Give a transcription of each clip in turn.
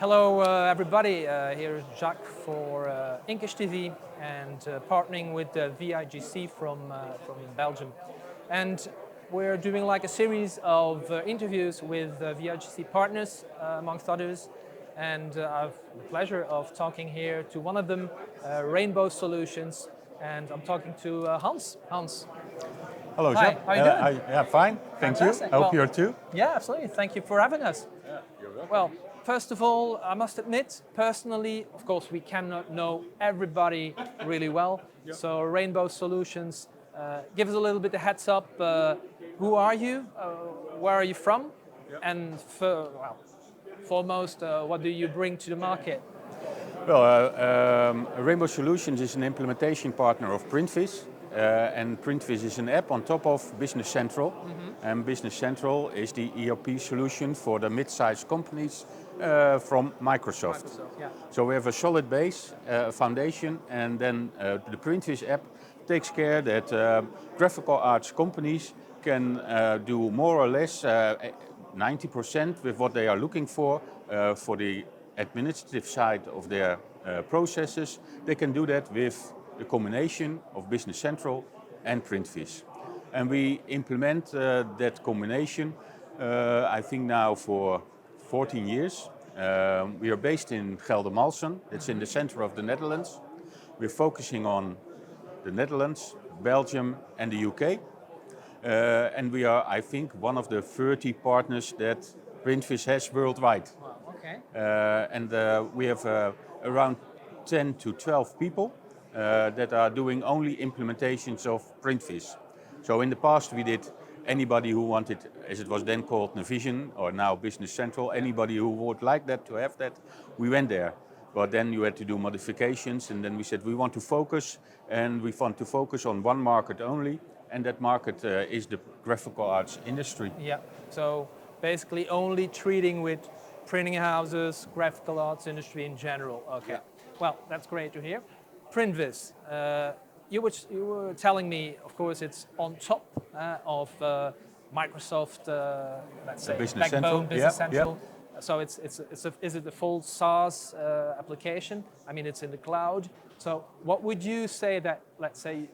Hello, everybody. Here is Jacques for Inkish TV and partnering with VIGC from Belgium. And we're doing like a series of interviews with VIGC partners, amongst others. And I have the pleasure of talking here to one of them, Rainbow Solutions. And I'm talking to Hans. Hans. Hello, Hi, Jacques. how are you doing? Yeah, fine. Thank you. Fantastic. I hope Well, you're too. Yeah, absolutely. Thank you for having us. You're welcome. Well, first of all, I must admit, personally, of course, we cannot know everybody really well. Yeah. So, Rainbow Solutions, give us a little bit of heads up. Who are you? Where are you from? Yeah. And foremost, what do you bring to the market? Well, Rainbow Solutions is an implementation partner of Printviz. And Printviz is an app on top of Business Central. And Business Central is the ERP solution for the mid-sized companies from Microsoft. Yeah. So we have a solid base, foundation, and then the Printviz app takes care that graphical arts companies can do more or less 90% with what they are looking for the administrative side of their processes. They can do that with the combination of Business Central and Printviz. And we implement that combination, I think now for 14 years. We are based in Geldermalsen. It's in the center of the Netherlands. We're focusing on the Netherlands, Belgium and the UK. And we are, I think, one of the 30 partners that Printviz has worldwide. Wow, okay. And we have around 10 to 12 people that are doing only implementations of Printviz. So in the past we did anybody who wanted, as it was then called Navision or now Business Central, anybody who would like that to have that, we went there. But then you had to do modifications and then we said we want to focus and we want to focus on one market only, and that market is the graphical arts industry. Yeah. So basically only treating with printing houses, graphical arts industry in general. Okay. Yeah. Well, that's great to hear. Printviz. You were telling me, of course, it's on top of Microsoft, let's say, Business backbone, Central. Business Yeah, Central. So is it the full SaaS application? I mean, it's in the cloud. So what would you say that, let's say,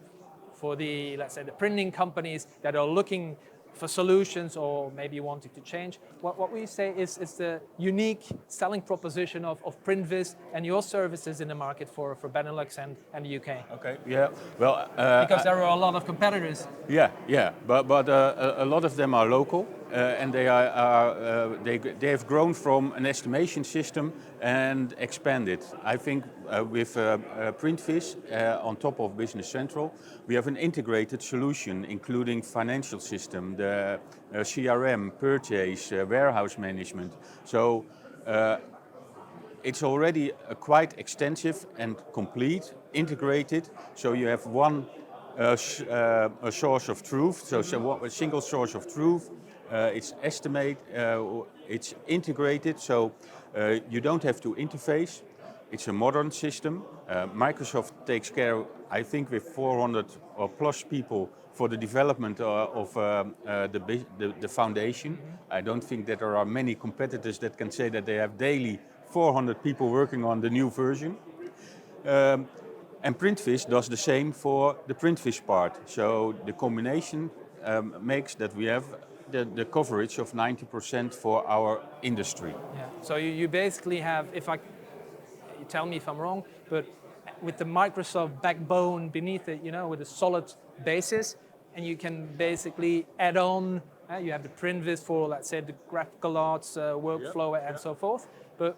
for the printing companies that are looking for solutions or maybe wanting to change, what would you say is the unique selling proposition of Printviz and your services in the market for Benelux and the UK? Okay. Yeah. Well, Because there are a lot of competitors. Yeah. But a lot of them are local, and they have grown from an estimation system and expanded. I think with Printviz on top of Business Central, we have an integrated solution, including financial system, the CRM, purchase, warehouse management. So it's already quite extensive and complete, integrated. So you have one a source of truth, so a single source of truth. It's it's integrated, so you don't have to interface. It's a modern system. Microsoft takes care, I think, with 400 or plus people for the development of the foundation. I don't think that there are many competitors that can say that they have daily 400 people working on the new version. And Printviz does the same for the Printviz part. So the combination makes that we have the coverage of 90% for our industry. Yeah. So you basically have, you tell me if I'm wrong, but with the Microsoft backbone beneath it, with a solid basis, and you can basically add on. You have the Printviz for, let's say, the graphical arts workflow and so forth. But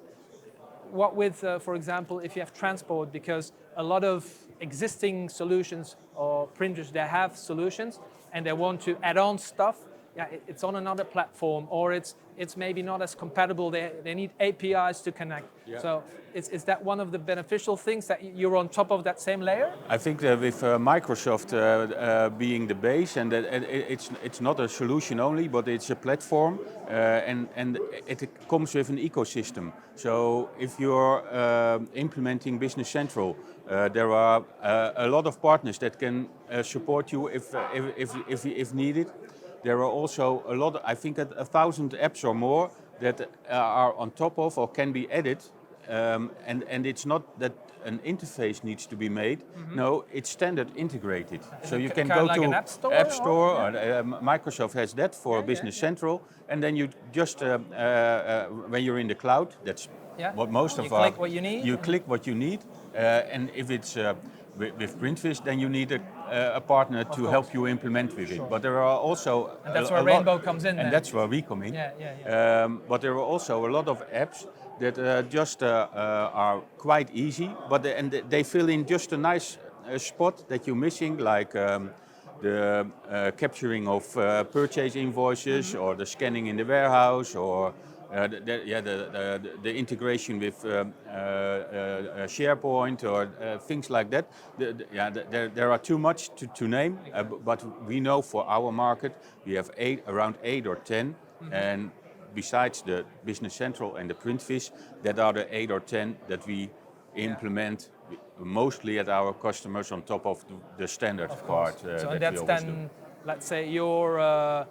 what with, for example, if you have transport, because a lot of existing solutions or printers, they have solutions and they want to add on stuff. Yeah, it's on another platform, or it's maybe not as compatible. They need APIs to connect. Yeah. So is that one of the beneficial things that you're on top of that same layer? I think that with Microsoft being the base, and that it's not a solution only, but it's a platform, and it comes with an ecosystem. So if you're implementing Business Central, there are a lot of partners that can support you if needed. There are also a lot, I think 1,000 apps or more that are on top of or can be added, and it's not that an interface needs to be made. No, it's standard integrated. So you can kind go of like to an App Store, App or- Store, or Microsoft has that for Yeah, Business yeah. Central, and then you just when you're in the cloud, that's Yeah. what most You of our click what you need You and- click what you need, and if it's with Printfish, then you need a partner to course. help you implement with it. But there are also And that's a where lot- Rainbow comes in and then. that's where we come in. Yeah. But there are also a lot of apps that just are quite easy, but they fill in just a nice spot that you're missing, like the capturing of purchase invoices, or the scanning in the warehouse, or the integration with SharePoint, or things like that. There are too much to name, but we know for our market we have around 8 or 10, and besides the Business Central and the Printfish, that are the 8 or 10 that we implement mostly at our customers on top of the standard part. So that and we that's always do. then, let's say, your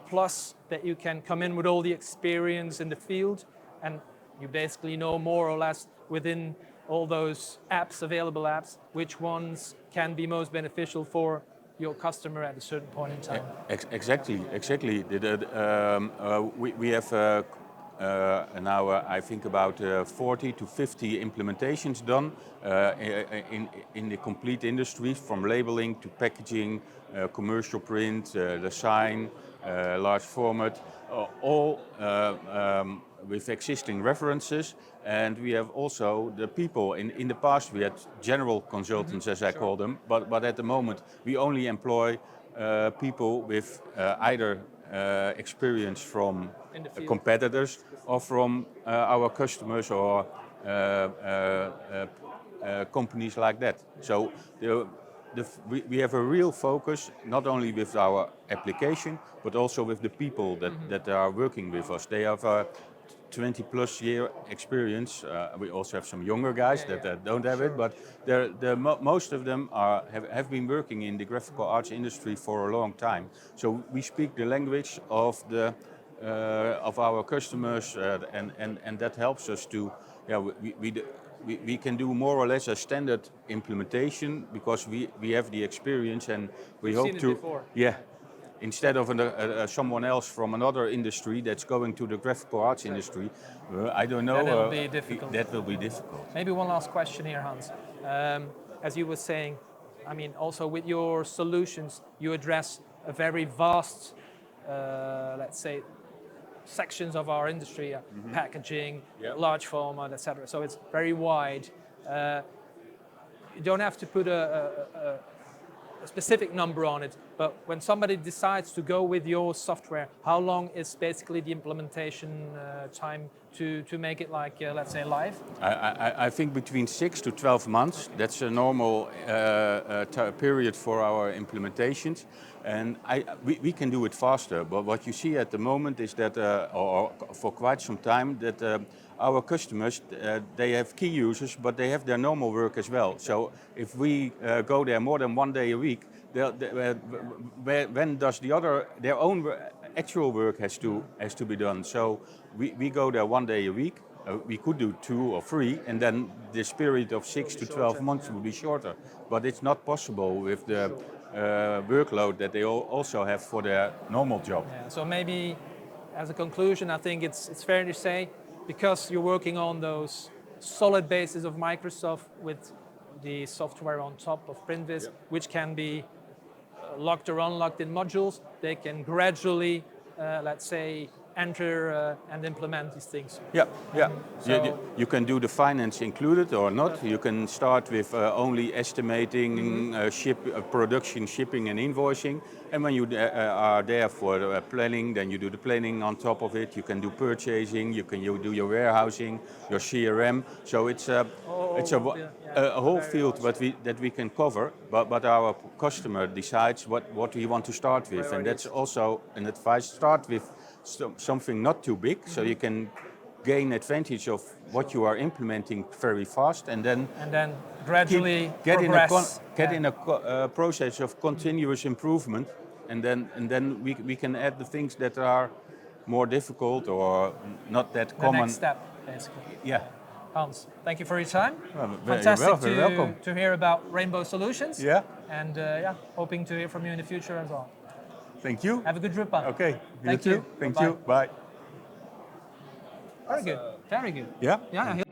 plus, that you can come in with all the experience in the field, and you basically know more or less within all those apps, available apps, which ones can be most beneficial for your customer at a certain point in time. Exactly. We have now, I think, about 40 to 50 implementations done in the complete industry, from labeling to packaging, commercial print, the sign, large format, all with existing references. And we have also the people. In the past we had general consultants, as I call them, but at the moment we only employ people with either experience from In the field. competitors or from our customers, or companies like that. So we have a real focus, not only with our application, but also with the people that are working with us. They have 20 plus year experience. We also have some younger guys that don't have it, but most of them have been working in the graphical arts industry for a long time. So we speak the language of our customers, and that helps us to, we can do more or less a standard implementation, because we have the experience, and we You've hope seen it to, before. instead of someone else from another industry that's going to the graphical arts industry, I don't know. Then it'll be difficult. That will be difficult. Maybe one last question here, Hans. As you were saying, I mean, also with your solutions, you address a very vast, let's say, sections of our industry, packaging, large format, etc. So it's very wide. You don't have to put a specific number on it, but when somebody decides to go with your software, how long is basically the implementation time to make it, like, let's say, live? I think between 6 to 12 months. That's a normal period for our implementations, and we can do it faster. But what you see at the moment is that, or for quite some time, that our customers, they have key users, but they have their normal work as well. So if we go there more than 1 day a week, when does their own actual work has to be done? So we go there 1 day a week. We could do 2 or 3, and then this period of 6 to 12 months will be shorter. But it's not possible with the workload that they also have for their normal job. Yeah, so maybe as a conclusion, I think it's fair to say, because you're working on those solid bases of Microsoft with the software on top of Printviz, which can be locked or unlocked in modules, they can gradually, let's say, enter and implement these things. So you can do the finance included or not. You can start with only estimating, production, shipping, and invoicing. And when you are there for planning, then you do the planning on top of it. You can do purchasing. You do your warehousing, your CRM. So it's a whole field that we can cover. But our customer decides what we want to start with, and that's also an advice. Start with something not too big, so you can gain advantage of what you are implementing very fast, and then gradually get progress. in a process of continuous improvement, and then we can add the things that are more difficult or not that The common. next step, basically. Yeah. Hans, thank you for your time. Very Fantastic very welcome. to hear about Rainbow Solutions. Yeah. And yeah, hoping to hear from you in the future as well. Thank you. Have a good trip, man. Okay. Thank you you. too. Thank Bye-bye. you. Bye. Very good. Very good. Yeah. Yeah.